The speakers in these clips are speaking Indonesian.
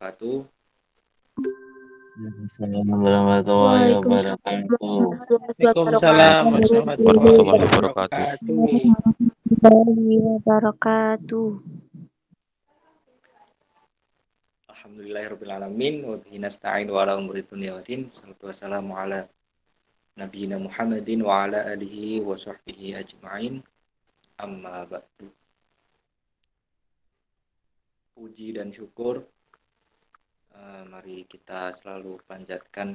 wabarakatuh. Assalamualaikum warahmatullahi wabarakatuh. Waalaikumsalam warahmatullahi Warahmatullahi wabarakatuh. wabarakatuh. warahmatullahi wabarakatuh. Alhamdulillahirrabbilalamin. Wa bihi nasta'in wa ala umuri dunya waddin. Salatu wassalamu ala nabiyina Muhammadin wa ala alihi wa sahbihi ajma'in. Amma ba'du. Puji dan syukur mari kita selalu panjatkan,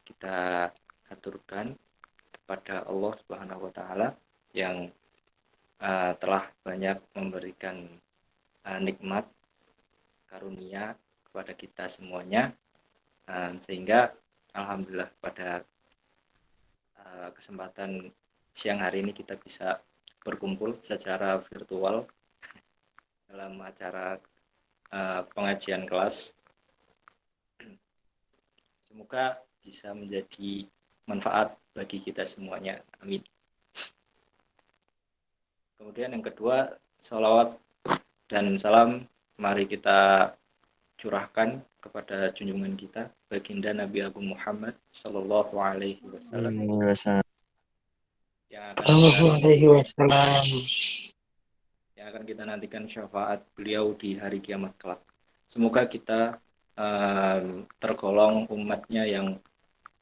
kita aturkan kepada Allah Subhanahu wa taala yang telah banyak memberikan nikmat karunia kepada kita semuanya, sehingga alhamdulillah pada kesempatan siang hari ini kita bisa berkumpul secara virtual dalam acara pengajian kelas. Semoga bisa menjadi manfaat bagi kita semuanya, amin. Kemudian yang kedua, sholawat dan salam mari kita curahkan kepada junjungan kita baginda Nabi Agung Muhammad Sallallahu Alaihi Wasallam yang akan kita nantikan syafaat beliau di hari kiamat kelak. Semoga kita tergolong umatnya yang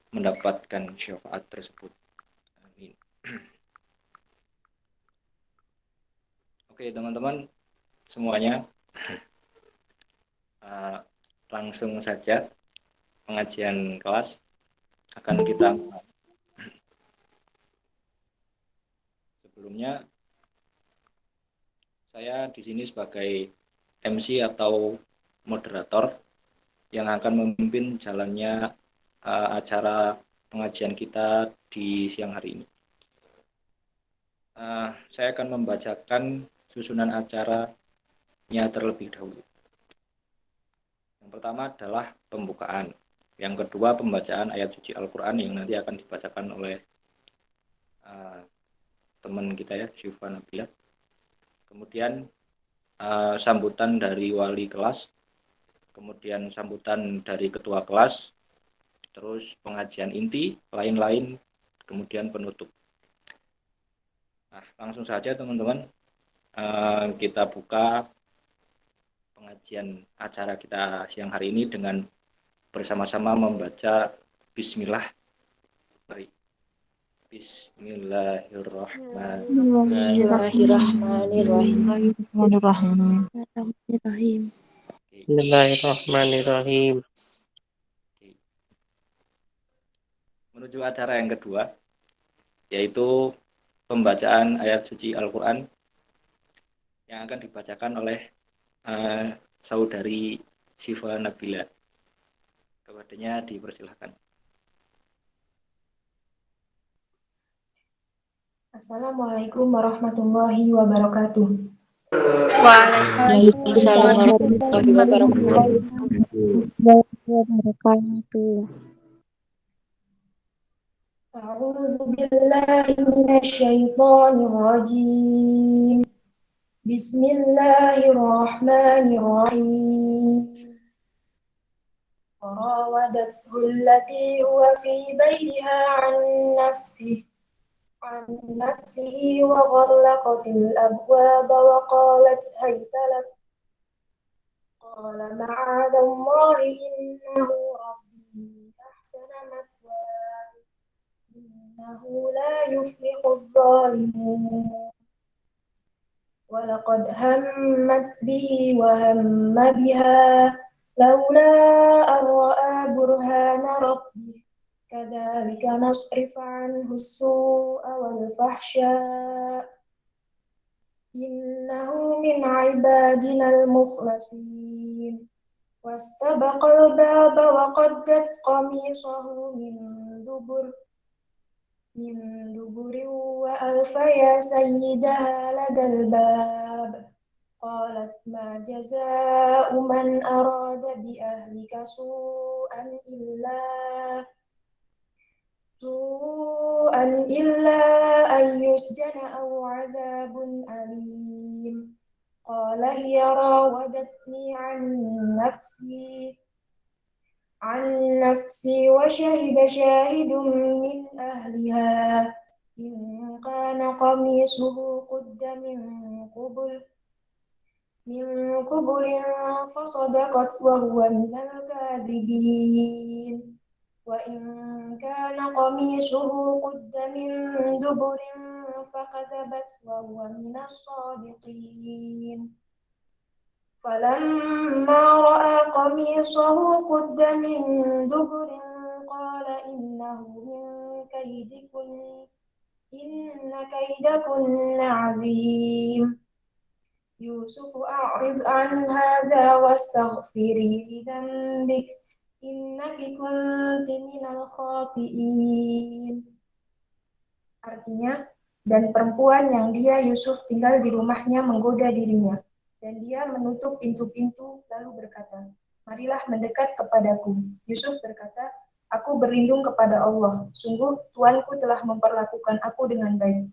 mendapatkan syafaat tersebut. Amin. Oke teman-teman semuanya, langsung saja pengajian kelas akan kita. Sebelumnya saya di sini sebagai MC atau moderator yang akan memimpin jalannya acara pengajian kita di siang hari ini. Saya akan membacakan susunan acaranya terlebih dahulu. Yang pertama adalah pembukaan. Yang kedua pembacaan ayat suci Al-Quran yang nanti akan dibacakan oleh teman kita ya, Syifa Nabila. Kemudian sambutan dari wali kelas, kemudian sambutan dari ketua kelas, terus pengajian inti, lain-lain, kemudian penutup. Nah, langsung saja teman-teman, kita buka pengajian acara kita siang hari ini dengan bersama-sama membaca Bismillah. Mari. Bismillahirrahmanirrahim. Bismillahirrahmanirrahim. Menuju acara yang kedua, yaitu pembacaan ayat suci Al-Quran yang akan dibacakan oleh saudari Syifa Nabila. Kepadanya dipersilahkan. Assalamualaikum warahmatullahi wabarakatuh. Waalaikumsalam warahmatullahi wabarakatuh. A'udzu billahi minasy syaithanir rajim. Bismillahirrahmanirrahim. وراودته التي هو في بيتها عن نفسه وغلقت الأبواب وقالت هيت لك قال معاذ الله إنه ربي أحسن مثواي إنه لا يفلح الظالمون ولقد همت به وهم بها لولا أن رأى برهان ربه كذلك نصرف عنه السوء والفحشاء إنه من عبادنا المخلصين واستبق الباب وقدت قميصه من دبر وألف يا سيدها لدى الباب قالت ما جزاء من أراد بأهلك سوءا إلا أن يسجن أو عذاب أليم قال هي راودتني عن نفسي وشهد شاهد من أهلها إن كان قميصه قد من قبل فصدقت وهو من الكاذبين وإن كان قميصه قد من دبر فكذبت وهو من الصادقين فلما رأى قميصه قد من دبر قال إنه من كيدكن إن كيدكن عظيم يوسف أعرض عن هذا واستغفري لذنبك إنك كنت من الخاطئين. Artinya, dan perempuan yang dia Yusuf tinggal di rumahnya menggoda dirinya, dan dia menutup pintu-pintu lalu berkata, marilah mendekat kepadaku. Yusuf berkata, aku berlindung kepada Allah, sungguh Tuanku telah memperlakukan aku dengan baik.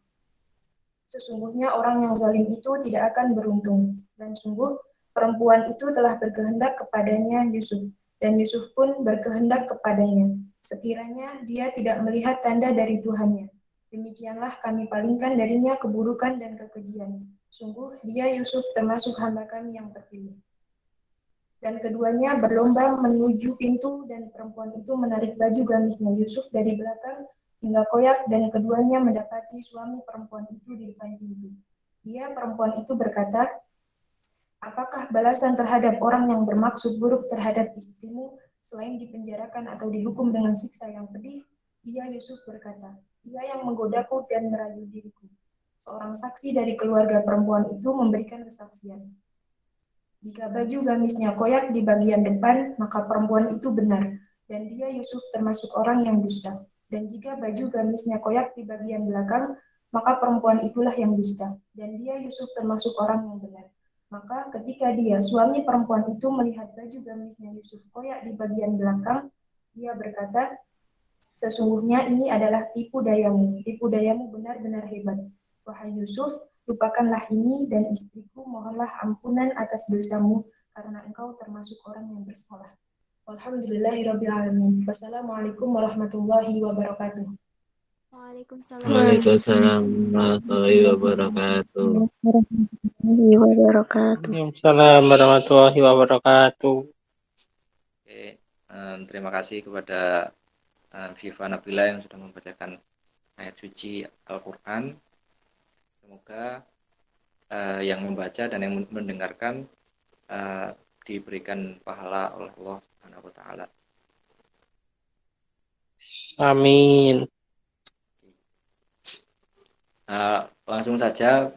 Sesungguhnya orang yang zalim itu tidak akan beruntung, dan sungguh perempuan itu telah berkehendak kepadanya Yusuf, dan Yusuf pun berkehendak kepadanya, sekiranya dia tidak melihat tanda dari Tuhannya. Demikianlah kami palingkan darinya keburukan dan kekejian. Sungguh dia Yusuf termasuk hamba kami yang terpilih. Dan keduanya berlomba menuju pintu, dan perempuan itu menarik baju gamisnya Yusuf dari belakang hingga koyak, dan keduanya mendapati suami perempuan itu di depan pintu. Dia perempuan itu berkata, apakah balasan terhadap orang yang bermaksud buruk terhadap istrimu selain dipenjarakan atau dihukum dengan siksa yang pedih? Dia Yusuf berkata, dia yang menggodaku dan merayu diriku. Seorang saksi dari keluarga perempuan itu memberikan kesaksian. Jika baju gamisnya koyak di bagian depan, maka perempuan itu benar, dan dia Yusuf termasuk orang yang dusta. Dan jika baju gamisnya koyak di bagian belakang, maka perempuan itulah yang dusta, dan dia Yusuf termasuk orang yang benar. Maka ketika dia, suami perempuan itu melihat baju gamisnya Yusuf koyak di bagian belakang, dia berkata, sesungguhnya ini adalah tipu dayamu benar-benar hebat. Wahai Yusuf, lupakanlah ini dan istriku, mohonlah ampunan atas dosamu, karena engkau termasuk orang yang bersalah. Alhamdulillahirrabbilalamin. Wassalamualaikum warahmatullahi wabarakatuh. Waalaikumsalam Waalaikumsalam warahmatullahi wabarakatuh. warahmatullahi wabarakatuh. Waalaikumsalam warahmatullahi wabarakatuh. Oke, terima kasih kepada Viva Nabila yang sudah membacakan ayat suci Al-Quran. Semoga yang membaca dan yang mendengarkan diberikan pahala oleh Allah Subhanahu wa Ta'ala. Amin. Langsung saja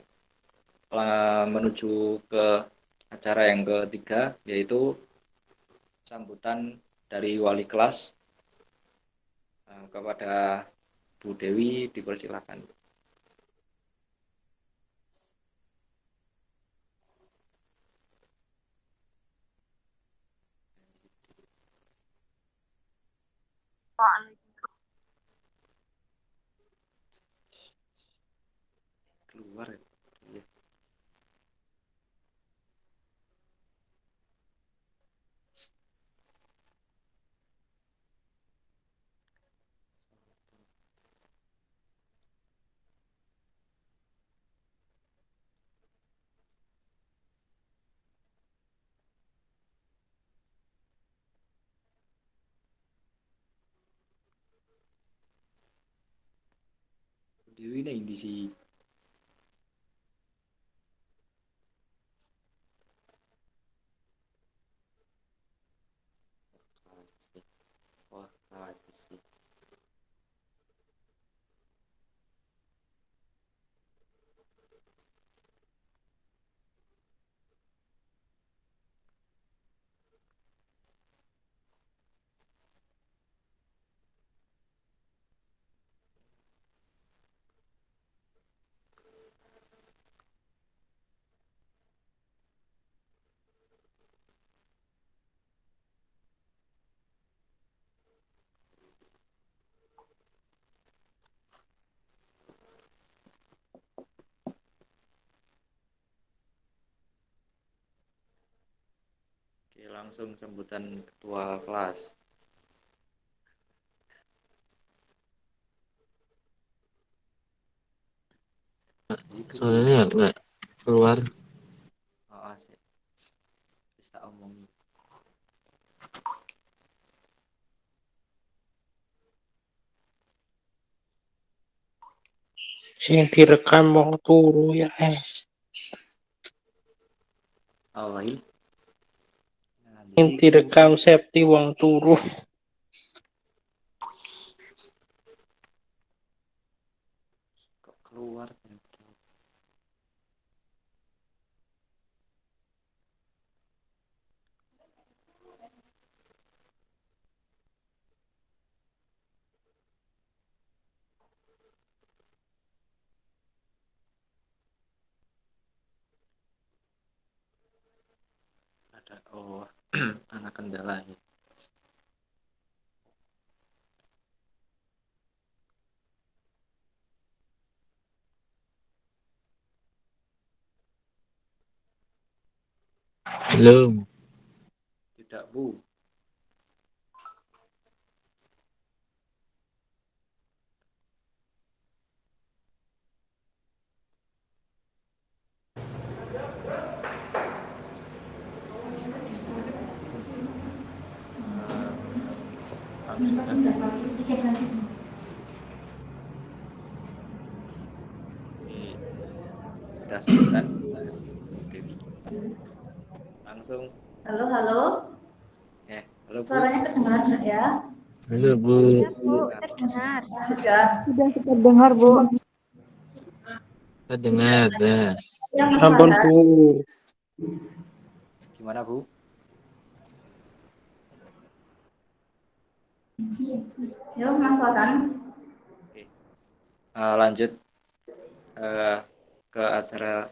menuju ke acara yang ketiga, yaitu sambutan dari wali kelas. Kepada Bu Dewi dipersilakan. Keluar ya. Dewi ini di sini. Wah, sih. Oke, langsung sambutan ketua kelas. Soalnya nggak keluar. Oh, sih. Bisa omongi. Sing direkam wong turu ya Awal. Sing direkam Septi wong turu. Kok keluar? Ada anak kendala ya. Belum. Tidak, Bu. Sudah sambutan. Langsung. Halo, halo. Halo, Bu. Suaranya kedengaran nggak ya? Halo, Bu. Ya, Bu, terdengar. Sudah. Sudah terdengar, Bu. Dengar, dah. Yang Ampun, mana? Bu. Gimana, Bu? Yo, Mas Wasan. Oke. Lanjut ke acara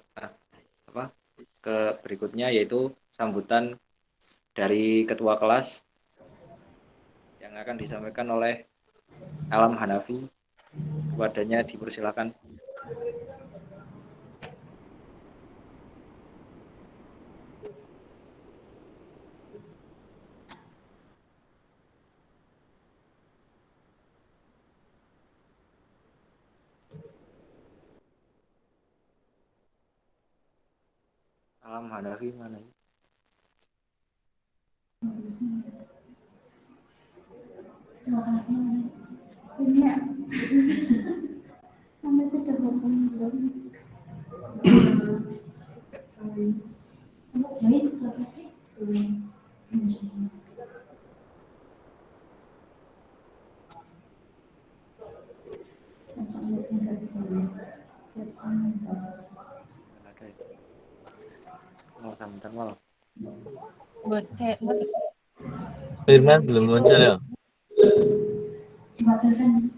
ke berikutnya, yaitu sambutan dari ketua kelas yang akan disampaikan oleh Alam Hanafi. Kepadanya dipersilakan. Alam Hanafi mana? Punya. Anda sudah hubung belum? Kamu jahit berapa sih? Ada. Mau sambutan malam. Firman belum muncul ya? Dimatilkan.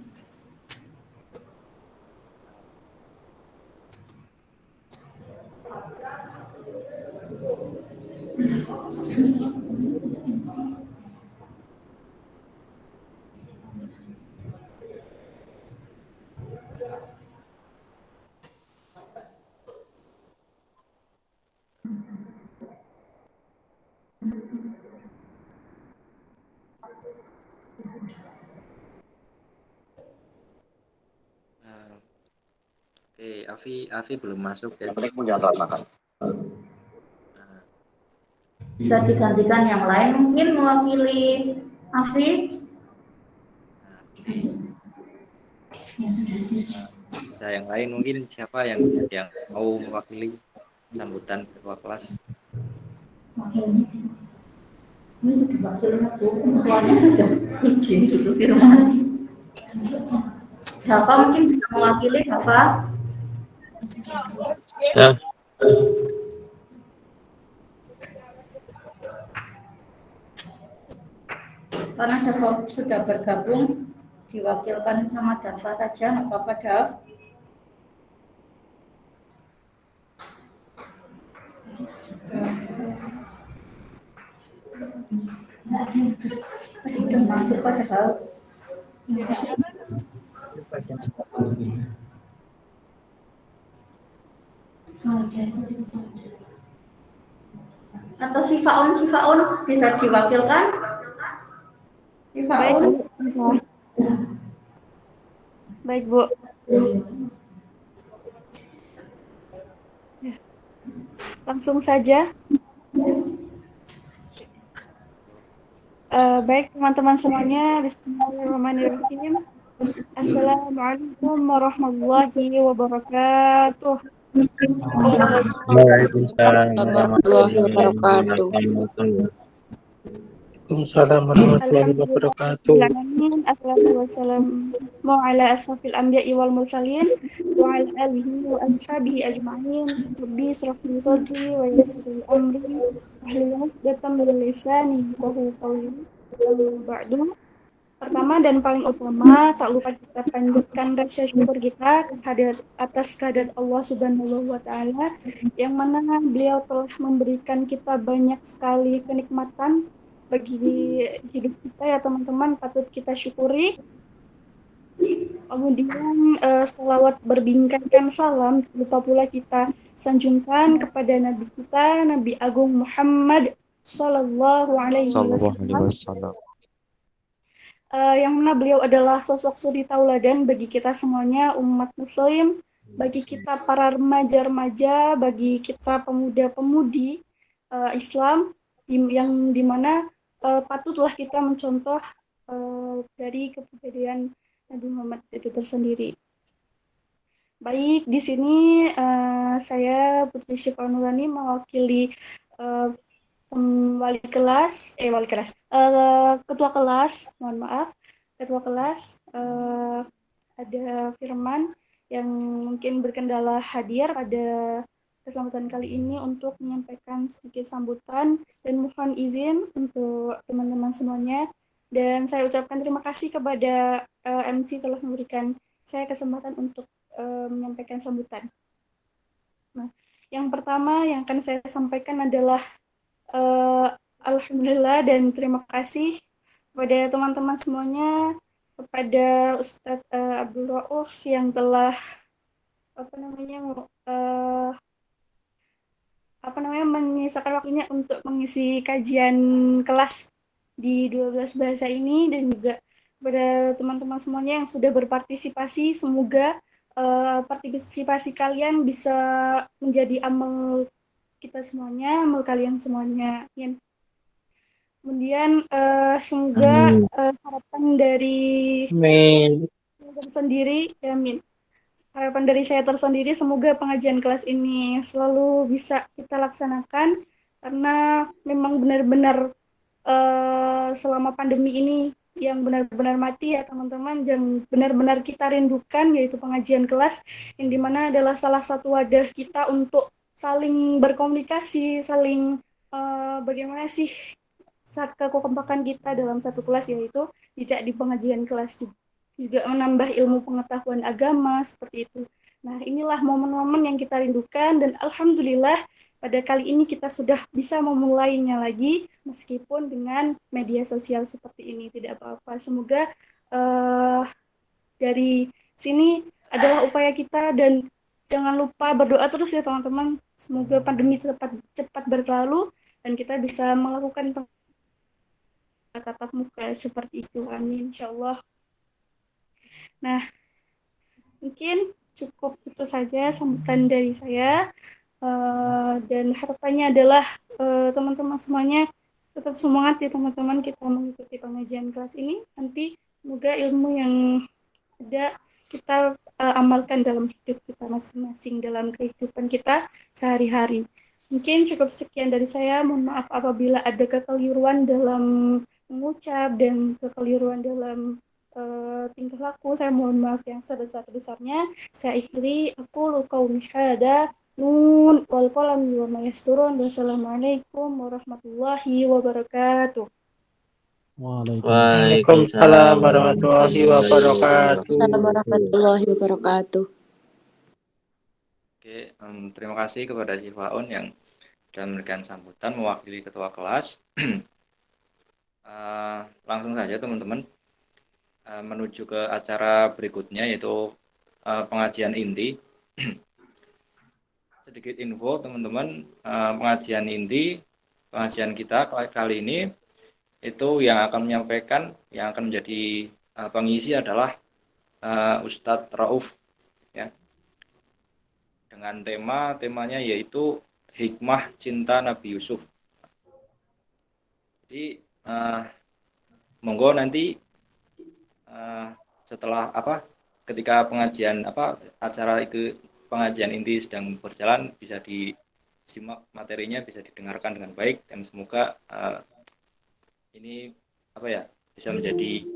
Oke, Afi belum masuk ya. Bisa digantikan yang lain mungkin mewakili Afif. Bisa yang lain mungkin, siapa yang mau mewakili sambutan ketua kelas? Wakilnya sih. Ini sudah wakilnya Bu, ketuanya sudah izin gitu firman. Dava mungkin bisa mewakili, Dava. Ya. Karena Dava sudah bergabung, diwakilkan sama Dava saja, nggak apa-apa Dav. Sudah masuk padahal. Atau Sifaun bisa diwakilkan? Baik, Sifaun. Bu. Baik, Bu. Ya, langsung saja. Baik, teman-teman semuanya. Bismillahirrahmanirrahim. Assalamualaikum warahmatullahi wabarakatuh. Waalaikumsalam warahmatullahi warahmatullahi wabarakatuh. wabarakatuh. Waalaikumsalam warahmatullahi wabarakatuh. Alhamdulillahirrahmanirrahim. Assalatu wassalamu ala asrafil anbiya'i wal mursalin wa ala alihi wa ashabihi ajma'in. Rabbi israh li sadri wa yassir li amri wahlul 'uqdatam min lisani yafqahu qawli. Amma ba'du. Pertama dan paling utama, tak lupa kita panjatkan rasa syukur kita atas kehadirat Allah Subhanahu wa Ta'ala, yang mana beliau telah memberikan kita banyak sekali kenikmatan bagi hidup kita ya teman-teman, patut kita syukuri. Kemudian selawat berbingkaikan salam, tak lupa pula kita sanjungkan kepada Nabi kita, Nabi Agung Muhammad Sallallahu Alaihi Wasallam. Yang mana beliau adalah sosok suri tauladan bagi kita semuanya umat muslim, bagi kita para remaja-remaja, bagi kita pemuda-pemudi Islam, yang dimana patutlah kita mencontoh dari kepribadian Nabi Muhammad itu tersendiri. Baik, di sini saya Putri Syifa Nurani mewakili ketua kelas, mohon maaf, ketua kelas ada Firman yang mungkin berkendala hadir pada kesempatan kali ini untuk menyampaikan sedikit sambutan dan mohon izin untuk teman-teman semuanya, dan saya ucapkan terima kasih kepada MC telah memberikan saya kesempatan untuk menyampaikan sambutan. Nah, yang pertama yang akan saya sampaikan adalah alhamdulillah dan terima kasih kepada teman-teman semuanya, kepada Ustadz Abdul Rauf yang telah menyisakan waktunya untuk mengisi kajian kelas di 12 bahasa ini, dan juga kepada teman-teman semuanya yang sudah berpartisipasi. Semoga partisipasi kalian bisa menjadi amal kita semuanya, amal kalian semuanya. Kemudian semoga harapan dari saya tersendiri, harapan dari saya tersendiri, semoga pengajian kelas ini selalu bisa kita laksanakan, karena memang benar-benar selama pandemi ini yang benar-benar mati ya teman-teman, yang benar-benar kita rindukan yaitu pengajian kelas, yang dimana adalah salah satu wadah kita untuk saling berkomunikasi, saling bagaimana sih saat kekompakan kita dalam satu kelas, yaitu tidak di pengajian kelas, juga menambah ilmu pengetahuan agama seperti itu. Nah, inilah momen-momen yang kita rindukan, dan alhamdulillah pada kali ini kita sudah bisa memulainya lagi meskipun dengan media sosial seperti ini. Tidak apa-apa, semoga dari sini adalah upaya kita, dan jangan lupa berdoa terus ya teman-teman. Semoga pandemi cepat berlalu dan kita bisa melakukan tatap muka seperti itu. Amin, insyaallah. Nah, mungkin cukup itu saja sambutan dari saya. Dan harapannya adalah teman-teman semuanya tetap semangat ya teman-teman, kita mengikuti pengajian kelas ini. Nanti semoga ilmu yang ada kita amalkan dalam hidup kita masing-masing, dalam kehidupan kita sehari-hari. Mungkin cukup sekian dari saya. Mohon maaf apabila ada kekeliruan dalam mengucap dan kekeliruan dalam tingkah laku. Saya mohon maaf yang sebesar-besarnya. Saya akhiri aku qauli hadza nun wal qalami wa ma yasturun. Wassalamualaikum warahmatullahi wabarakatuh. Waalaikumsalam warahmatullahi wabarakatuh. Assalamualaikum warahmatullahi wabarakatuh. Oke, terima kasih kepada Sifaun yang sudah memberikan sambutan mewakili ketua kelas. Langsung saja teman-teman menuju ke acara berikutnya, yaitu pengajian inti. Sedikit info teman-teman, pengajian inti pengajian kita kali ini itu yang akan menyampaikan, yang akan menjadi pengisi adalah Ustadz Rauf ya. Dengan temanya yaitu hikmah cinta Nabi Yusuf. Jadi monggo nanti setelah ketika pengajian acara itu pengajian inti sedang berjalan bisa disimak materinya, bisa didengarkan dengan baik dan semoga ini bisa menjadi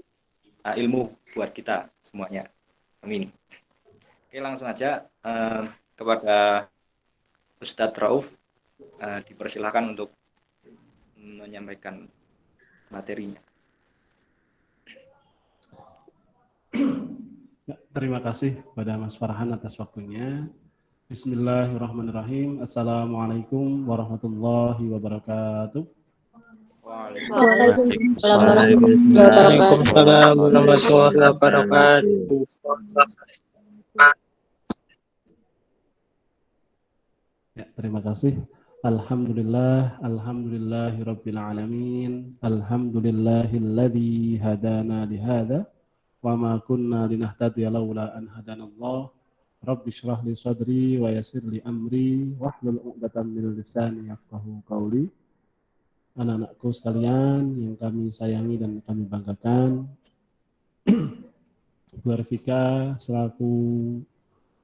ilmu buat kita semuanya. Amin. Oke, langsung aja kepada Ustadz Rauf dipersilahkan untuk menyampaikan materinya. Ya, terima kasih kepada Mas Farhan atas waktunya. Bismillahirrahmanirrahim. Assalamualaikum warahmatullahi wabarakatuh. Waalaikumsalam warahmatullahi wabarakatuh. Ya, terima kasih. Alhamdulillahirabbil alamin. Alhamdulillahilladzi hadana lihada wa ma kunna linahtadiya laula an hadanallah. Rabbi shrah li sadri wa yassir li amri wahlul 'uqdatam min lisani yafqahu qawli. Anak-anakku sekalian yang kami sayangi dan kami banggakan, Bu Arfika selaku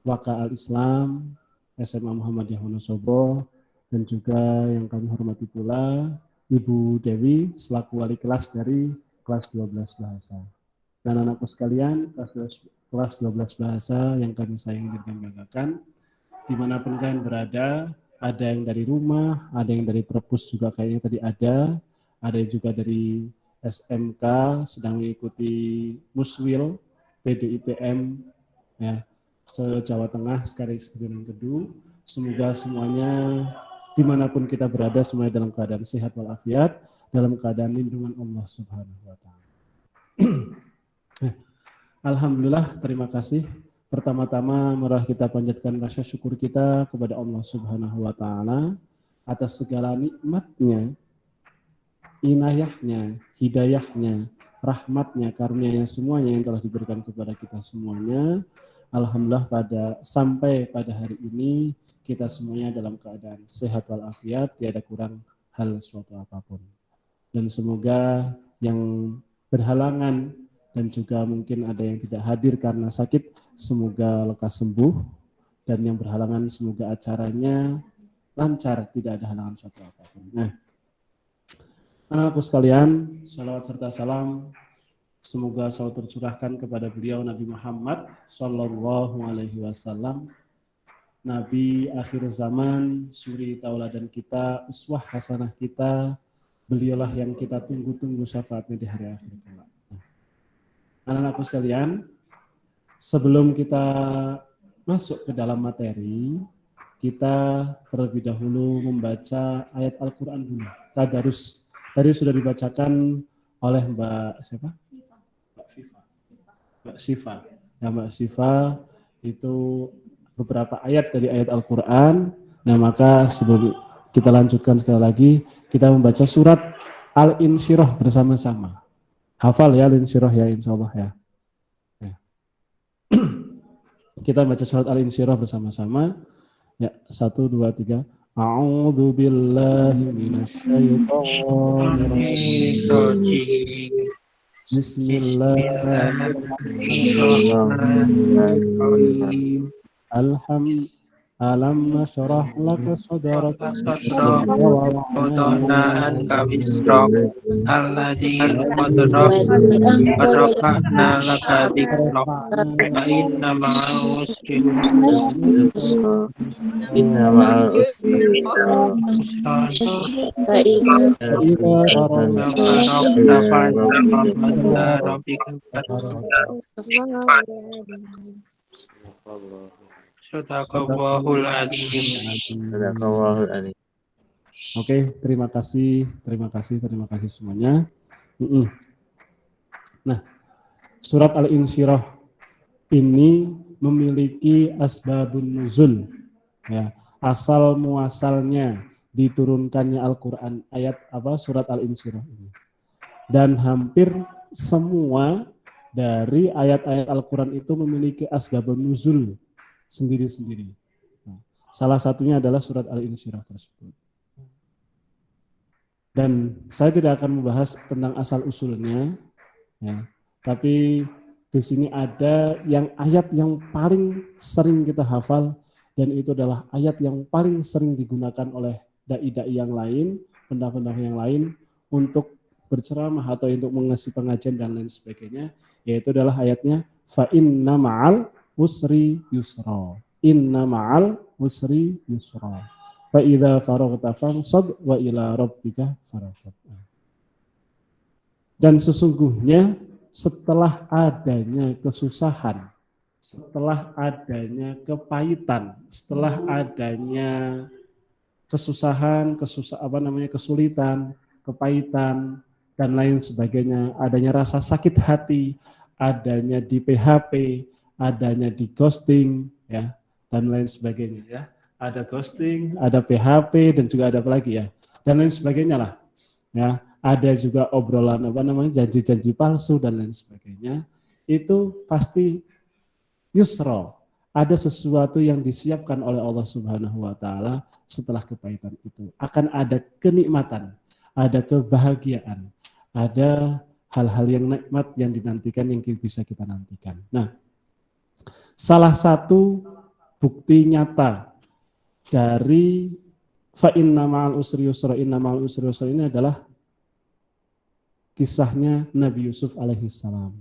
Waka Al-Islam SMA Muhammadiyah Wonosobo, dan juga yang kami hormati pula Ibu Dewi selaku wali kelas dari kelas 12 bahasa. Dan anak-anakku sekalian kelas 12 bahasa yang kami sayangi dan kami banggakan, dimanapun kalian berada, ada yang dari rumah, ada yang dari perpus juga kayaknya tadi ada yang juga dari SMK sedang mengikuti Muswil PDIPM ya, se-Jawa Tengah sekali yang kedua. Semoga semuanya dimanapun kita berada semuanya dalam keadaan sehat walafiat, dalam keadaan lindungan Allah Subhanahu wa Ta'ala. Alhamdulillah, terima kasih. Pertama-tama marilah kita panjatkan rasa syukur kita kepada Allah Subhanahu wa Ta'ala atas segala nikmatnya, inayahnya, hidayahnya, rahmatnya, karunia-Nya semuanya yang telah diberikan kepada kita semuanya. Alhamdulillah sampai pada hari ini kita semuanya dalam keadaan sehat walafiat, tiada kurang hal suatu apapun. Dan semoga yang berhalangan dan juga mungkin ada yang tidak hadir karena sakit, semoga lekas sembuh, dan yang berhalangan semoga acaranya lancar, tidak ada halangan suatu apapun. Nah, anak-anakku sekalian, salawat serta salam semoga selalu tercurahkan kepada beliau Nabi Muhammad Sallallahu Alaihi Wasallam, Nabi akhir zaman, suri tauladan kita, uswah hasanah kita, beliaulah yang kita tunggu-tunggu syafaatnya di hari akhir kelak. Anak-anakku sekalian, sebelum kita masuk ke dalam materi, kita terlebih dahulu membaca ayat Al-Quran dulu. Tadarus. Tadi sudah dibacakan oleh Mbak siapa? Mbak Sifa. Ya, Mbak Sifa itu beberapa ayat dari ayat Al-Quran. Nah, maka sebelum kita lanjutkan sekali lagi, kita membaca surat Al-Insyirah bersama-sama. Hafal ya Al-Insyirah ya, insyaallah ya. Kita baca surat Al-Insyirah bersama-sama. Ya, 1, 2, 3. A'udzu billahi minasyaitonir rajim. Bismillahirrahmanirrahim. Alam nashrah laka sadraka wa wada'na anka wisrak alladzi qadrafa'na laka dzikrak fa inna ma'al usri yusra fa idza Sadaqallahul adzim. Oke, terima kasih semuanya. Nah, surat Al-Insyirah ini memiliki asbabun nuzul, ya, asal muasalnya, diturunkannya Al-Quran surat Al-Insyirah ini. Dan hampir semua dari ayat-ayat Al-Quran itu memiliki asbabun nuzul sendiri-sendiri. Nah, salah satunya adalah surat Al-Insyirah tersebut. Dan saya tidak akan membahas tentang asal-usulnya, ya, tapi di sini ada ayat yang paling sering kita hafal, dan itu adalah ayat yang paling sering digunakan oleh dai-dai yang lain, pendakwa yang lain untuk berceramah atau untuk mengisi pengajian dan lain sebagainya, yaitu adalah ayatnya fa inna ma'al usri yusra. Inna ma'al usri yusra. Fa idza faraghta fansab wa ila rabbika farghab. Dan sesungguhnya setelah adanya kesusahan, setelah adanya kepahitan, setelah adanya kesulitan, kepahitan dan lain sebagainya, adanya rasa sakit hati, adanya di PHP, adanya di ghosting, ya, dan lain sebagainya, ya. Ada ghosting, ada PHP, dan juga ada apa lagi, ya, dan lain sebagainya lah, ya. Ada juga obrolan janji-janji palsu dan lain sebagainya. Itu pasti yusra. Ada sesuatu yang disiapkan oleh Allah Subhanahu wa taala setelah kepahitan itu. Akan ada kenikmatan, ada kebahagiaan, ada hal-hal yang nikmat yang dinantikan, yang bisa kita nantikan. Nah, salah satu bukti nyata dari fa inna ma'al usri yusra, inna ma'al usri yusra ini adalah kisahnya Nabi Yusuf alaihissalam.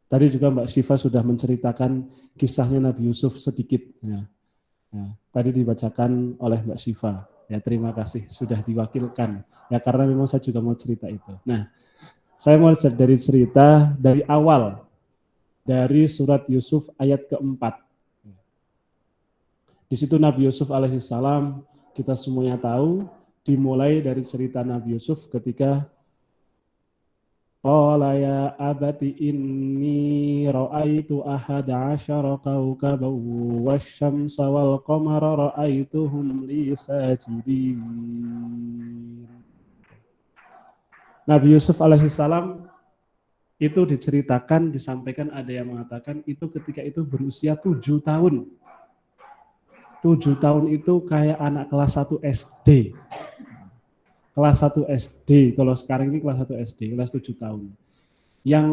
Tadi juga Mbak Syifa sudah menceritakan kisahnya Nabi Yusuf sedikit. Ya. Ya, tadi dibacakan oleh Mbak Syifa. Ya, terima kasih sudah diwakilkan. Ya, karena memang saya juga mau cerita itu. Nah, saya mau dari cerita dari awal, dari surat Yusuf ayat keempat. Di situ Nabi Yusuf alaihissalam, kita semuanya tahu, dimulai dari cerita Nabi Yusuf ketika qala ya abati inni ra'aitu ahada asyara kawkaban wasyamsa wal qamara ra'aituhum li sajidin. Nabi Yusuf alaihissalam itu diceritakan, disampaikan, ada yang mengatakan itu ketika itu berusia 7 tahun. 7 tahun itu kayak anak kelas 1 SD. Kelas 1 SD, kalau sekarang ini kelas 1 SD, kelas 7 tahun. Yang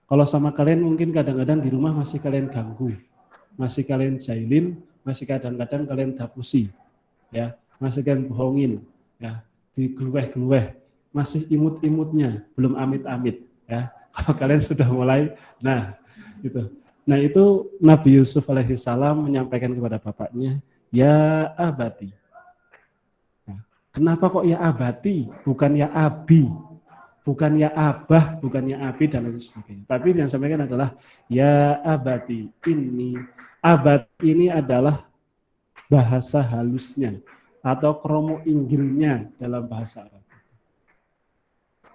kalau sama kalian mungkin kadang-kadang di rumah masih kalian ganggu, masih kalian jailin, masih kadang-kadang kalian dapusi, ya, masih kalian bohongin, ya, digelueh-gelueh, masih imut-imutnya, belum amit-amit, ya. Kalau kalian sudah mulai, nah, gitu. Nah, itu Nabi Yusuf alaihissalam menyampaikan kepada bapaknya, ya abati. Kenapa kok ya abati, bukan ya abi, bukan ya abah, bukan ya abi, dan lain sebagainya. Tapi yang saya sampaikan adalah ya abati ini. Abati ini adalah bahasa halusnya atau kromo inggilnya dalam bahasa Arab.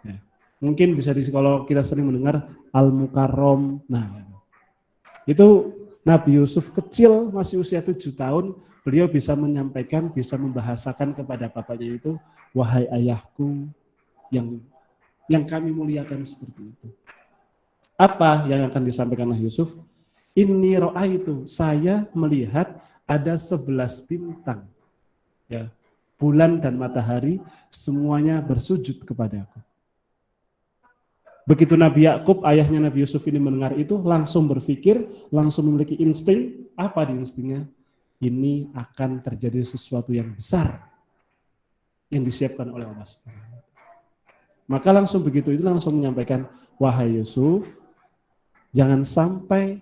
Ya. Mungkin bisa kalau kita sering mendengar al-mukarrom. Nah, itu Nabi Yusuf kecil, masih usia 7 tahun, beliau bisa menyampaikan, bisa membahasakan kepada bapaknya itu, wahai ayahku yang kami muliakan seperti itu. Apa yang akan disampaikan oleh Yusuf? Inni ra'aitu, saya melihat ada 11 bintang. Ya, bulan dan matahari semuanya bersujud kepadaku. Begitu Nabi Yakub, ayahnya Nabi Yusuf ini mendengar itu, langsung berpikir, langsung memiliki insting. Apa di instingnya? Ini akan terjadi sesuatu yang besar yang disiapkan oleh Allah Subhanahu. Maka langsung begitu itu langsung menyampaikan, wahai Yusuf, jangan sampai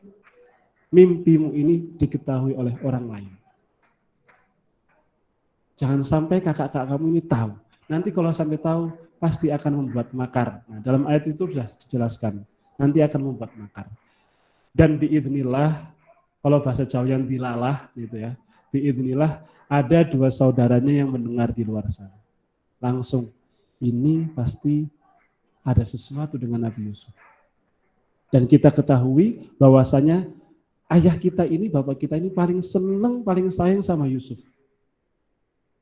mimpimu ini diketahui oleh orang lain. Jangan sampai kakak-kakak kamu ini tahu. Nanti kalau sampai tahu, pasti akan membuat makar. Nah, dalam ayat itu sudah dijelaskan, nanti akan membuat makar. Dan biidznillah, kalau bahasa Jawa yang dilalah, gitu ya, biidznillah, ada 2 saudaranya yang mendengar di luar sana. Langsung, ini pasti ada sesuatu dengan Nabi Yusuf. Dan kita ketahui bahwasanya ayah kita ini, bapak kita ini paling senang, paling sayang sama Yusuf.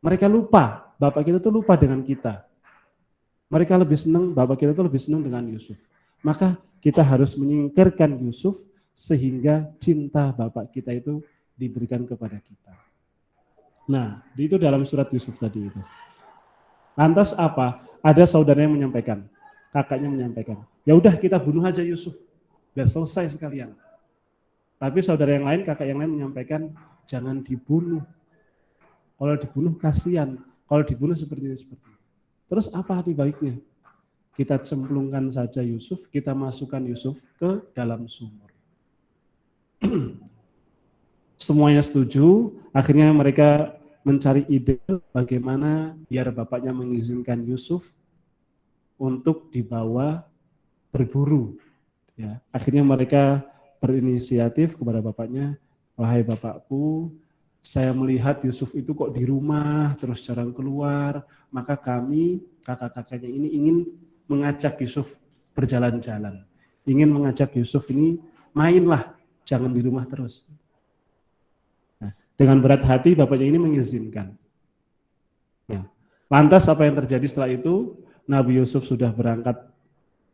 Mereka lupa, bapak kita tuh lupa dengan kita. Mereka lebih senang, bapak kita tuh lebih senang dengan Yusuf. Maka kita harus menyingkirkan Yusuf sehingga cinta bapak kita itu diberikan kepada kita. Nah, itu dalam surat Yusuf tadi itu. Lantas apa? Ada saudaranya yang menyampaikan, kakaknya menyampaikan, ya udah kita bunuh aja Yusuf, biar selesai sekalian. Tapi saudara yang lain, kakak yang lain menyampaikan, jangan dibunuh. Kalau dibunuh kasihan, kalau dibunuh seperti ini. Terus apa arti baiknya? Kita cemplungkan saja Yusuf, kita masukkan Yusuf ke dalam sumur. Semuanya setuju, akhirnya mereka mencari ide bagaimana biar bapaknya mengizinkan Yusuf untuk dibawa berburu. Ya, akhirnya mereka berinisiatif kepada bapaknya, wahai bapakku, saya melihat Yusuf itu kok di rumah terus jarang keluar, maka kami kakak-kakaknya ini ingin mengajak Yusuf berjalan-jalan, ingin mengajak Yusuf ini mainlah, jangan di rumah terus. Dengan berat hati bapaknya ini mengizinkan. Ya. Lantas apa yang terjadi setelah itu? Nabi Yusuf sudah berangkat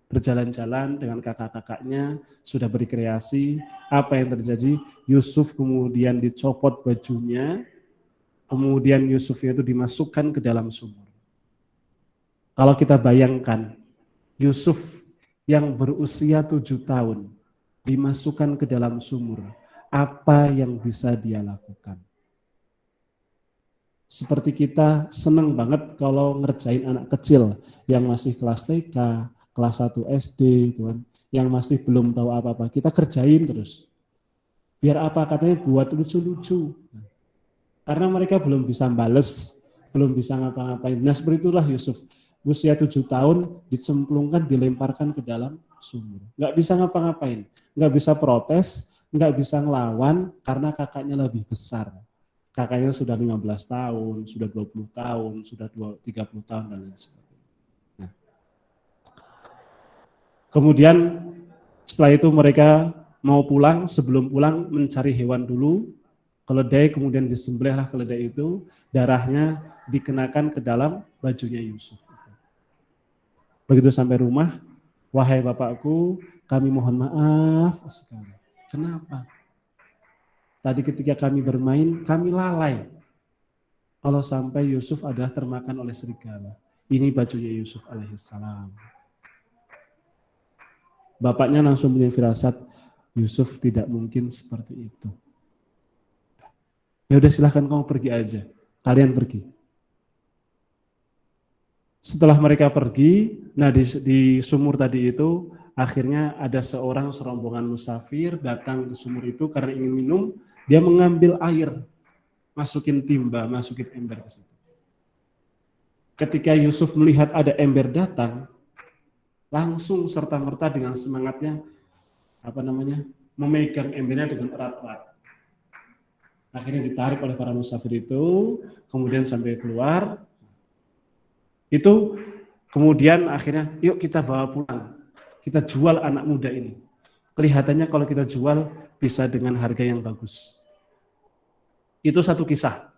berjalan-jalan dengan kakak-kakaknya, sudah berkreasi. Apa yang terjadi? Yusuf kemudian dicopot bajunya, kemudian Yusufnya itu dimasukkan ke dalam sumur. Kalau kita bayangkan, Yusuf yang berusia 7 tahun dimasukkan ke dalam sumur, apa yang bisa dia lakukan? Seperti kita senang banget kalau ngerjain anak kecil yang masih kelas TK, kelas 1 SD, tuan, yang masih belum tahu apa-apa, kita kerjain terus. Biar apa? Katanya buat lucu-lucu. Karena mereka belum bisa bales, belum bisa ngapa-ngapain. Nah seperti itulah Yusuf. Usia 7 tahun dicemplungkan, dilemparkan ke dalam sumur. Nggak bisa ngapa-ngapain, nggak bisa protes, nggak bisa ngelawan karena kakaknya lebih besar. Kakaknya sudah 15 tahun, sudah 20 tahun, sudah 30 tahun dan lain sebagainya. Nah. Kemudian setelah itu mereka mau pulang, sebelum pulang mencari hewan dulu, keledai, kemudian disembelihlah keledai itu, darahnya dikenakan ke dalam bajunya Yusuf. Begitu sampai rumah, wahai bapakku, kami mohon maaf sekali. Kenapa? Tadi ketika kami bermain, kami lalai. Kalau sampai Yusuf adalah termakan oleh serigala. Ini bajunya Yusuf alaihissalam. Bapaknya langsung punya firasat, Yusuf tidak mungkin seperti itu. Ya udah silahkan kamu pergi aja. Kalian pergi. Setelah mereka pergi, nah di sumur tadi itu, akhirnya ada serombongan musafir datang ke sumur itu karena ingin minum, dia mengambil air, masukin timba, masukin ember ke situ. Ketika Yusuf melihat ada ember datang, langsung serta-merta dengan semangatnya, memegang embernya dengan erat-erat. Akhirnya ditarik oleh para musafir itu, kemudian sampai keluar, itu kemudian akhirnya, yuk kita bawa pulang. Kita jual anak muda ini. Kelihatannya kalau kita jual bisa dengan harga yang bagus. Itu satu kisah.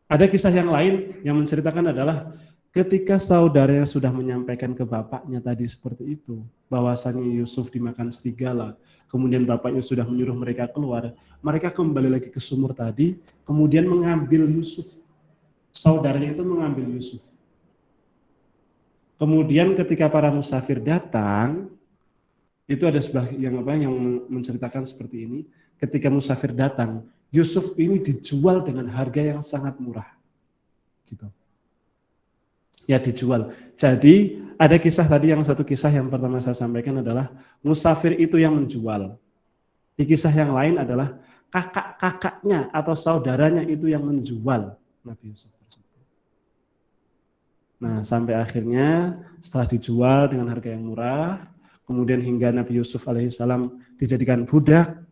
Ada kisah yang lain yang menceritakan adalah ketika saudaranya sudah menyampaikan ke bapaknya tadi seperti itu, bahwasannya Yusuf dimakan serigala, kemudian bapaknya sudah menyuruh mereka keluar, mereka kembali lagi ke sumur tadi, kemudian mengambil Yusuf. Saudaranya itu mengambil Yusuf. Kemudian ketika para musafir datang, itu ada sebuah yang menceritakan seperti ini. Ketika musafir datang, Yusuf ini dijual dengan harga yang sangat murah. Gitu. Ya dijual. Jadi ada kisah tadi, yang satu kisah yang pertama saya sampaikan adalah musafir itu yang menjual. Di kisah yang lain adalah kakak-kakaknya atau saudaranya itu yang menjual Nabi Yusuf. Nah, sampai akhirnya setelah dijual dengan harga yang murah, kemudian hingga Nabi Yusuf alaihissalam dijadikan budak.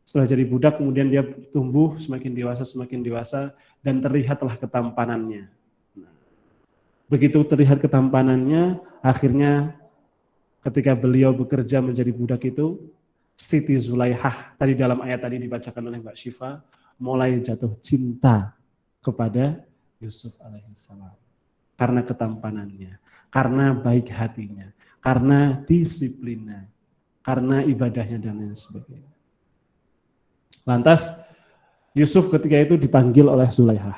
Setelah jadi budak, kemudian dia tumbuh semakin dewasa, dan terlihatlah ketampanannya. Nah, begitu terlihat ketampanannya, akhirnya ketika beliau bekerja menjadi budak itu, Siti Zulaihah, tadi dalam ayat tadi dibacakan oleh Mbak Syifa, mulai jatuh cinta kepada Yusuf alaihissalam. Karena ketampanannya, karena baik hatinya, karena disiplinnya, karena ibadahnya dan lain sebagainya. Lantas Yusuf ketika itu dipanggil oleh Zulaikha.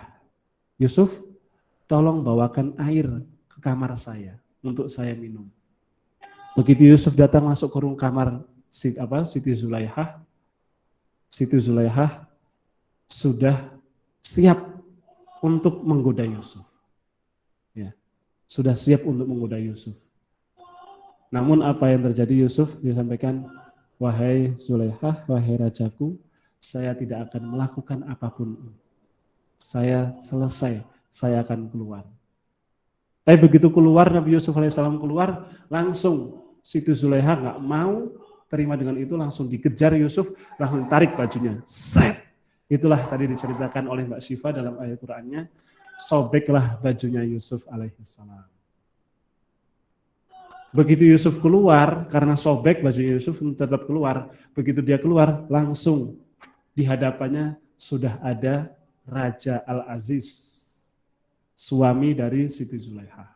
Yusuf, tolong bawakan air ke kamar saya untuk saya minum. Begitu Yusuf datang masuk ke kamar Siti Zulaikha, Siti Zulaikha sudah siap untuk menggoda Yusuf. Ya, sudah siap untuk menggoda Yusuf. Namun apa yang terjadi, Yusuf disampaikan, wahai Zulaikha, wahai rajaku, saya tidak akan melakukan apapun. Saya selesai, saya akan keluar. Tapi begitu keluar, Nabi Yusuf alaihissalam keluar, langsung Siti Zulaikha nggak mau terima dengan itu, langsung dikejar Yusuf, langsung tarik bajunya. Set! Itulah tadi diceritakan oleh Mbak Syifa dalam ayat Qur'annya, sobeklah bajunya Yusuf alaihissalam. Begitu Yusuf keluar, karena sobek bajunya Yusuf tetap keluar, begitu dia keluar, langsung di hadapannya sudah ada Raja Al-Aziz, suami dari Siti Zulaikha.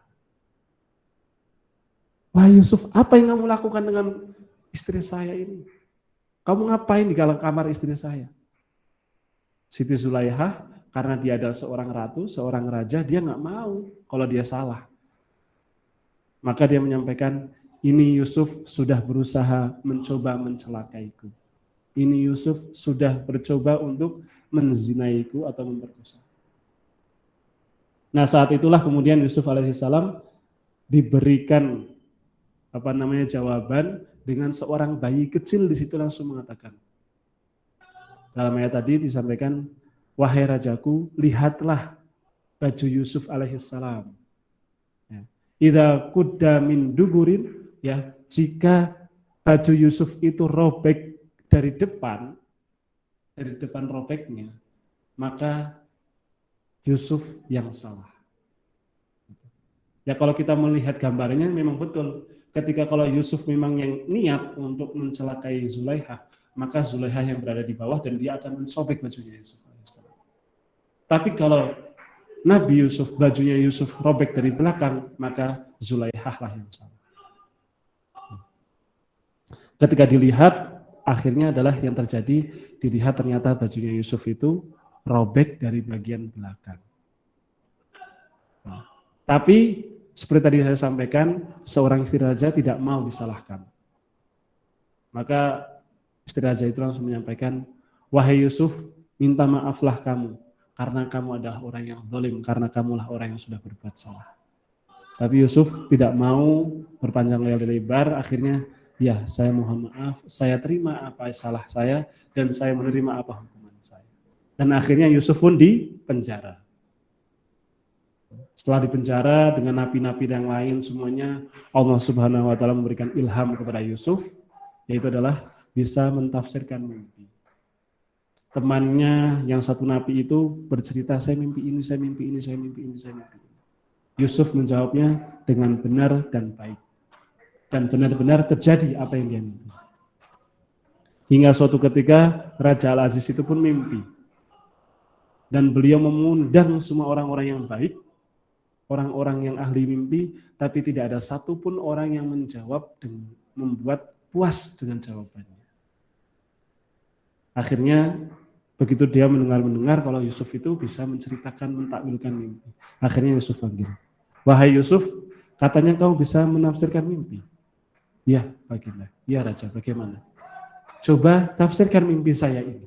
Wah Yusuf, apa yang kamu lakukan dengan istri saya ini? Kamu ngapain di dalam kamar istri saya? Siti Zulaikha, karena dia adalah seorang ratu, seorang raja, dia nggak mau kalau dia salah. Maka dia menyampaikan, ini Yusuf sudah berusaha mencoba mencelakaiku. Ini Yusuf sudah bercoba untuk menzinaiku atau memperkosa. Nah saat itulah kemudian Yusuf alaihissalam diberikan jawaban dengan seorang bayi kecil, di situ langsung mengatakan. Dalam ayat tadi disampaikan, wahai rajaku, lihatlah baju Yusuf alaihissalam. Ya. Idza qudda min duburin, ya, jika baju Yusuf itu robek dari depan robeknya, maka Yusuf yang salah. Ya kalau kita melihat gambarnya memang betul. Ketika kalau Yusuf memang yang niat untuk mencelakai Zulaikha, maka Zulaikha yang berada di bawah dan dia akan mensobek bajunya Yusuf. Tapi kalau Nabi Yusuf, bajunya Yusuf robek dari belakang, maka Zulaikha lah yang salah. Ketika dilihat, akhirnya adalah yang terjadi, dilihat ternyata bajunya Yusuf itu robek dari bagian belakang. Nah, tapi seperti tadi saya sampaikan, seorang istri raja tidak mau disalahkan. Maka istri raja itu langsung menyampaikan, wahai Yusuf, minta maaflah kamu, karena kamu adalah orang yang zalim, karena kamulah orang yang sudah berbuat salah. Tapi Yusuf tidak mau berpanjang lebar, akhirnya, ya saya mohon maaf, saya terima apa salah saya, dan saya menerima apa hukuman saya. Dan akhirnya Yusuf pun dipenjara. Setelah dipenjara dengan napi-napi yang lain semuanya, Allah Subhanahu wa taala memberikan ilham kepada Yusuf, yaitu adalah bisa mentafsirkan mimpi. Temannya yang satu napi itu bercerita, saya mimpi ini, saya mimpi ini, saya mimpi ini, saya mimpi ini. Yusuf menjawabnya dengan benar dan baik. Dan benar-benar terjadi apa yang dia mimpi. Hingga suatu ketika Raja Al-Aziz itu pun mimpi. Dan beliau mengundang semua orang-orang yang baik, orang-orang yang ahli mimpi, tapi tidak ada satupun orang yang menjawab dan membuat puas dengan jawabannya. Akhirnya begitu dia mendengar kalau Yusuf itu bisa menceritakan, mentakwilkan mimpi. Akhirnya Yusuf panggil, wahai Yusuf, katanya kau bisa menafsirkan mimpi. Ya, baginda. Ya Raja, bagaimana? Coba tafsirkan mimpi saya ini.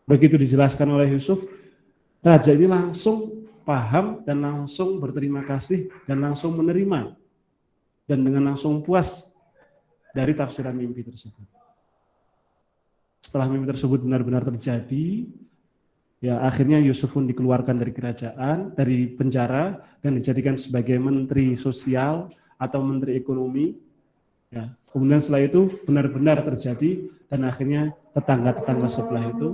Begitu dijelaskan oleh Yusuf, Raja ini langsung paham dan langsung berterima kasih dan langsung menerima. Dan dengan langsung puas dari tafsiran mimpi tersebut. Setelah mimpi tersebut benar-benar terjadi, ya akhirnya Yusuf pun dikeluarkan dari kerajaan, dari penjara, dan dijadikan sebagai menteri sosial atau menteri ekonomi. Ya, kemudian setelah itu benar-benar terjadi, dan akhirnya tetangga-tetangga sebelah itu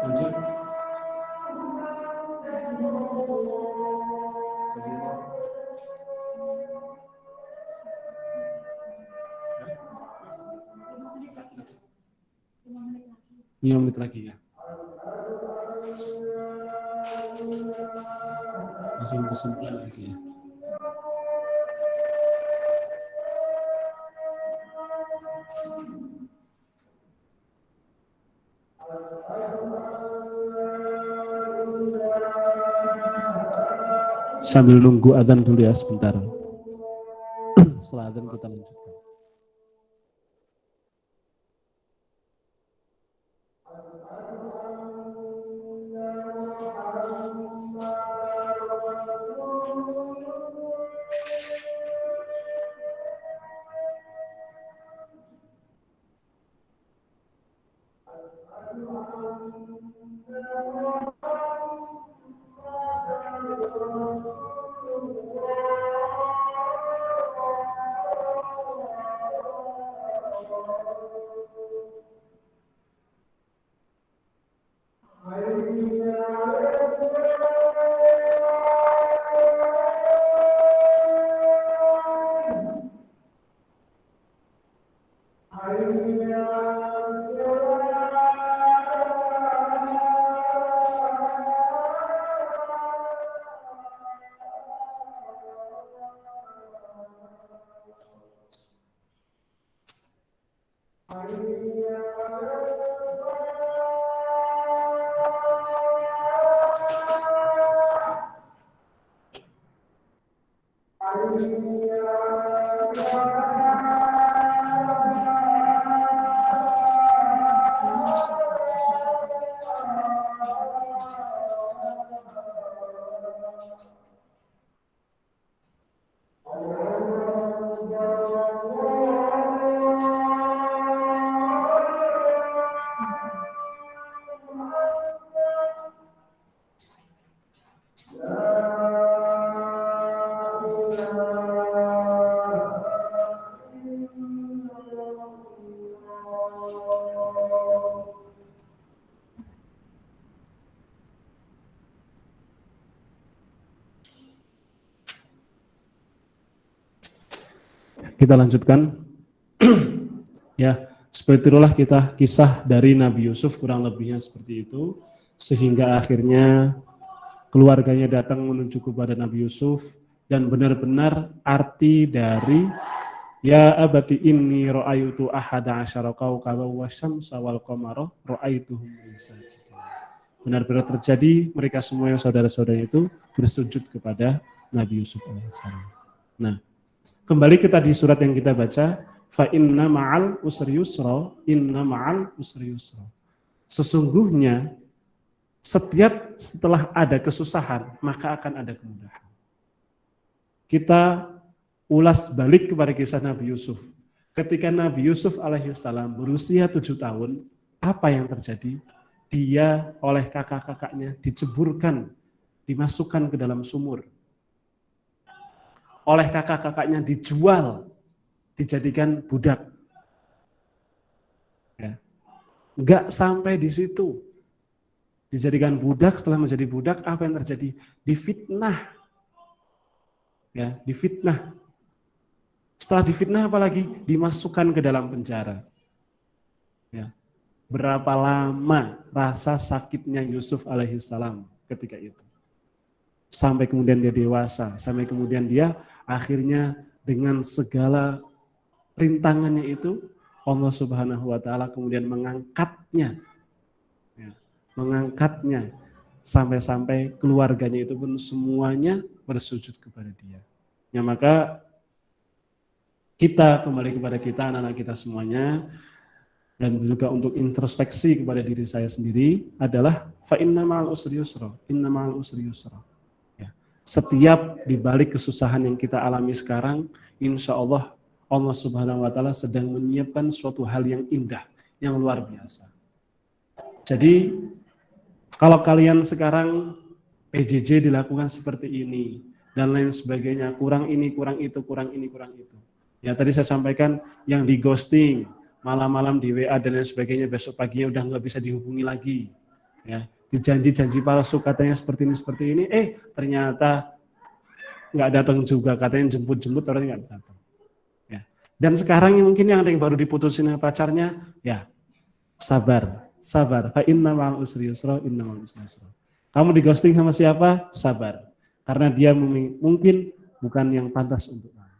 lanjut. 5 menit lagi ya. Langsung kesimpulan lagi ya. Sambil nunggu adzan dulu ya sebentar. Setelah adzan kita lanjutkan. Kita lanjutkan. Ya, seperti itulah kita kisah dari Nabi Yusuf, kurang lebihnya seperti itu, sehingga akhirnya keluarganya datang menuju kepada Nabi Yusuf, dan benar-benar arti dari ya abati inni ra'aytu ahada asyara kawkaban wasyamsa wal qamara ra'aytuhum li sajidin. Benar-benar terjadi, mereka semua yang saudara-saudara itu bersujud kepada Nabi Yusuf alaihissalam. Nah, kembali kita di surat yang kita baca, fa inna ma'al usri yusra, inna ma'al usri yusra. Sesungguhnya setelah ada kesusahan, maka akan ada kemudahan. Kita ulas balik kepada kisah Nabi Yusuf. Ketika Nabi Yusuf alaihissalam berusia 7 tahun, apa yang terjadi? Dia oleh kakak-kakaknya diceburkan, dimasukkan ke dalam sumur. Oleh kakak-kakaknya dijual, dijadikan budak. Ya. Enggak sampai di situ. Dijadikan budak, setelah menjadi budak, apa yang terjadi? Difitnah. Ya, difitnah. Setelah difitnah apalagi? Dimasukkan ke dalam penjara. Ya. Berapa lama rasa sakitnya Yusuf alaihissalam ketika itu? Sampai kemudian dia dewasa, sampai kemudian dia akhirnya dengan segala rintangannya itu, Allah Subhanahu wa Ta'ala kemudian mengangkatnya, ya, mengangkatnya sampai-sampai keluarganya itu pun semuanya bersujud kepada dia. Ya, maka kita kembali kepada kita, anak-anak kita semuanya, dan juga untuk introspeksi kepada diri saya sendiri adalah fa inna ma'al usri yusra, inna ma'al usri yusra. Ya. Setiap di balik kesusahan yang kita alami sekarang, insya Allah Allah Subhanahu wa Ta'ala sedang menyiapkan suatu hal yang indah, yang luar biasa. Jadi kalau kalian sekarang PJJ dilakukan seperti ini dan lain sebagainya, kurang ini, kurang itu, kurang ini, kurang itu. Ya tadi saya sampaikan yang di ghosting, malam-malam di WA dan lain sebagainya, besok paginya udah nggak bisa dihubungi lagi. Ya, dijanji-janji palsu katanya seperti ini, ternyata nggak datang juga, katanya jemput-jemput orangnya nggak datang. Ya. Dan sekarang mungkin yang ada yang baru diputusin pacarnya, ya sabar, sabar. Fa inna ma'al usri yusra, inna ma'al usri yusra. Kamu di ghosting sama siapa? Sabar. Karena dia mungkin bukan yang pantas untuk kamu.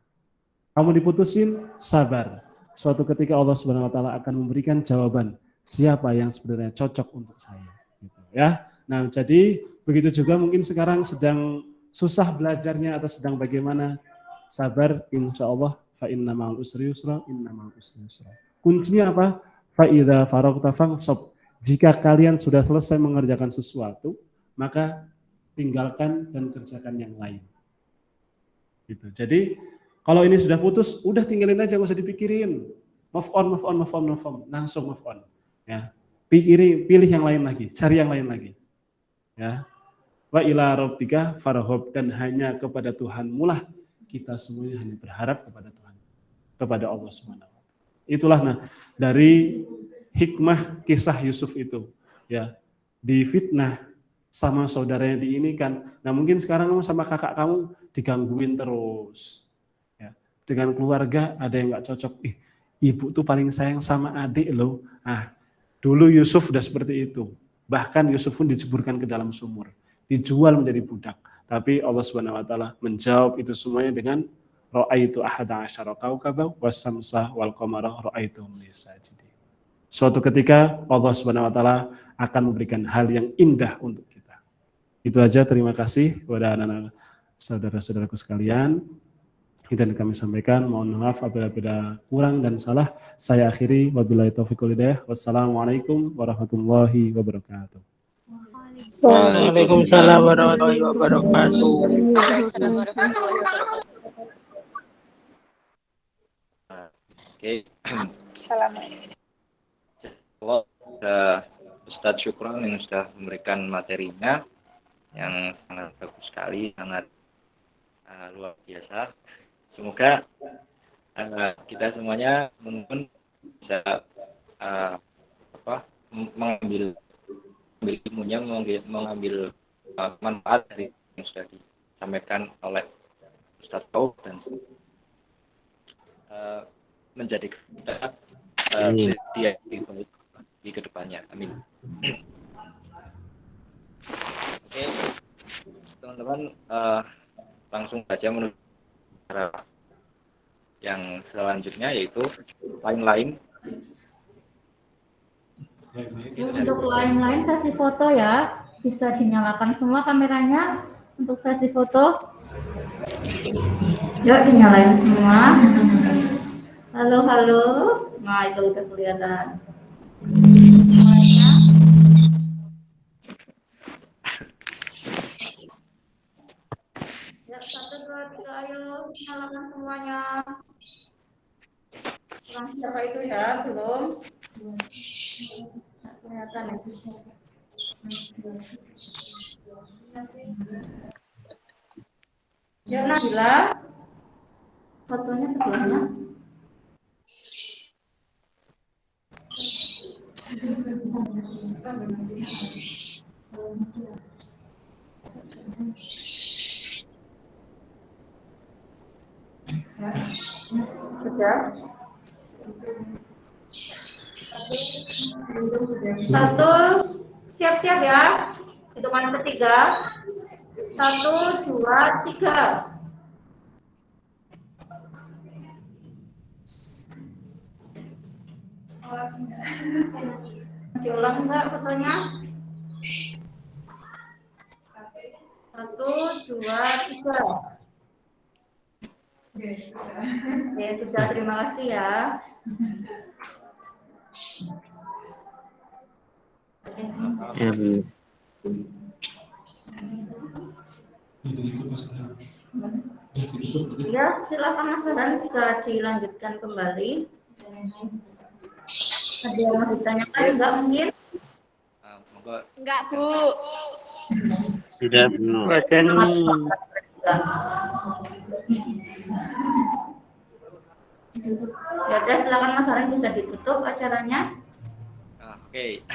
Kamu diputusin, sabar. Suatu ketika Allah Subhanahu wa taala akan memberikan jawaban siapa yang sebenarnya cocok untuk saya, gitu ya. Nah, jadi begitu juga mungkin sekarang sedang susah belajarnya atau sedang bagaimana, sabar, insya Allah. Fa inna ma'al usri yusra, inna ma'al usri yusra. Kuncinya apa? Fa idza faragta fansab. Jika kalian sudah selesai mengerjakan sesuatu, maka tinggalkan dan kerjakan yang lain. Gitu. Jadi kalau ini sudah putus, udah tinggalin aja, nggak usah dipikirin. Move on, langsung move on. Ya, pilih yang lain lagi, cari yang lain lagi. Ya, wa ila rabbika farghab, dan hanya kepada Tuhanmu lah kita semuanya hanya berharap kepada Tuhan, kepada Allah Subhanahu wa taala. Itulah dari hikmah kisah Yusuf itu, ya, difitnah sama saudaranya diinikan. Nah, mungkin sekarang kamu sama kakak kamu digangguin terus. Ya, dengan keluarga ada yang nggak cocok. Ibu tuh paling sayang sama adik loh. Dulu Yusuf udah seperti itu. Bahkan Yusuf pun diceburkan ke dalam sumur, dijual menjadi budak. Tapi Allah Subhanahu wa taala menjawab itu semuanya dengan ra'aitu ahada asyara kaukaba wasamsa wal qamara ra'aituhum li sajidin. Suatu ketika Allah Subhanahu wa taala akan memberikan hal yang indah untuk kita. Itu aja, terima kasih kepada anak-anak saudara-saudaraku sekalian. Itu yang kami sampaikan. Mohon maaf apabila kurang dan salah. Saya akhiri, wabillahi taufiq wal hidayah. Wassalamualaikum warahmatullahi wabarakatuh. Waalaikumsalam warahmatullahi wabarakatuh. Oke. Assalamualaikum. Ustadz Syukron yang sudah memberikan materinya yang sangat bagus sekali, sangat luar biasa. Semoga kita semuanya mungkin bisa mengambil ilmunya, mengambil manfaat dari yang sudah disampaikan oleh Ustadz Tauf dan menjadi kita dia di kedepannya. Amin. Oke, teman-teman, langsung saja menuju yang selanjutnya, yaitu line-line. Untuk line-line sesi foto ya, bisa dinyalakan semua kameranya untuk sesi foto. Yuk dinyalain semua. Halo, halo. Nah, itu udah kelihatan. Semuanya. Ya, 1, 2, 3, ayo nyalakan semuanya. Kurang siapa itu ya, belum? Kelihatan ya. Ya, Nabila. Fotonya sebelahnya. Sudah. Satu, siap-siap ya. Hitungan ketiga. 1, 2, 3. Diulang enggak fotonya? 1, 2, 3. Oke, sudah, terima kasih ya. Ya, silakan Mas Farhan, bisa dilanjutkan kembali. Ada yang mau ditanyakan enggak mungkin? Enggak, Bu. Tidak, Bu. Ya udah, silakan Mas Farhan, bisa ditutup acaranya. Oke.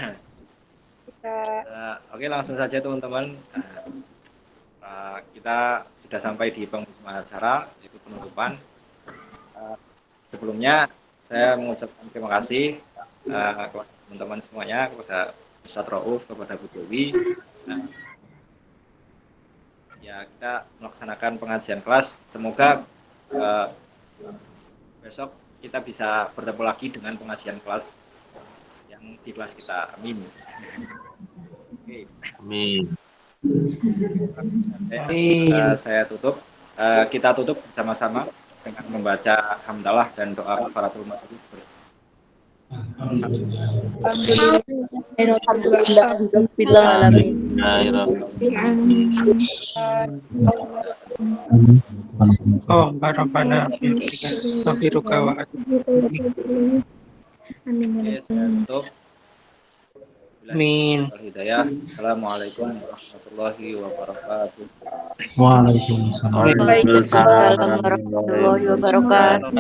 Oke, langsung saja teman-teman. Kita sudah sampai di penghujung acara, yaitu penutupan. Sebelumnya saya mengucapkan terima kasih kepada teman-teman semuanya, kepada Ustadz Rauf, kepada Bu Dewi. Nah, ya kita melaksanakan pengajian kelas. Semoga besok kita bisa bertemu lagi dengan pengajian kelas yang di kelas kita. Amin. Oke. Amin. Saya tutup. Kita tutup bersama-sama dengan membaca hamdalah dan doa kafaratul majlis bersama. Oh, barabana biruka wa Amin. Hidayah. Assalamualaikum warahmatullahi wabarakatuh. Waalaikumsalam. Waalaikumsalam warahmatullahi wabarakatuh.